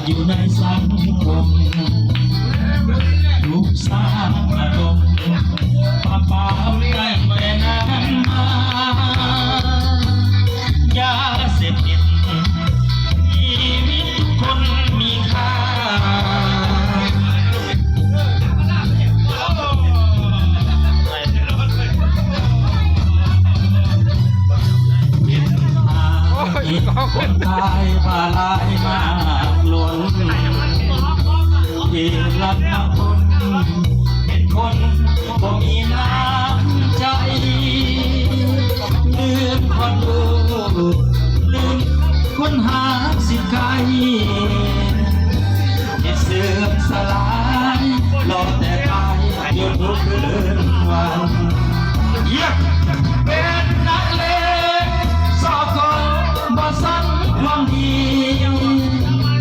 อยู่ในสังคมทุกสร้างอารมณ์ป่าเปล่าได้แต่นั้นมายาเสพติดชีวิตทุกคนมีค่าคนตายมาลายมากล้นที่รักมาคนเป็นคนบ่มีน้ำใจลืมคนดูลืมคนหาสิทธิ์ไกลเหตุเสื่อมสลายรอแต่ตายอยู่ทุกคืนวัน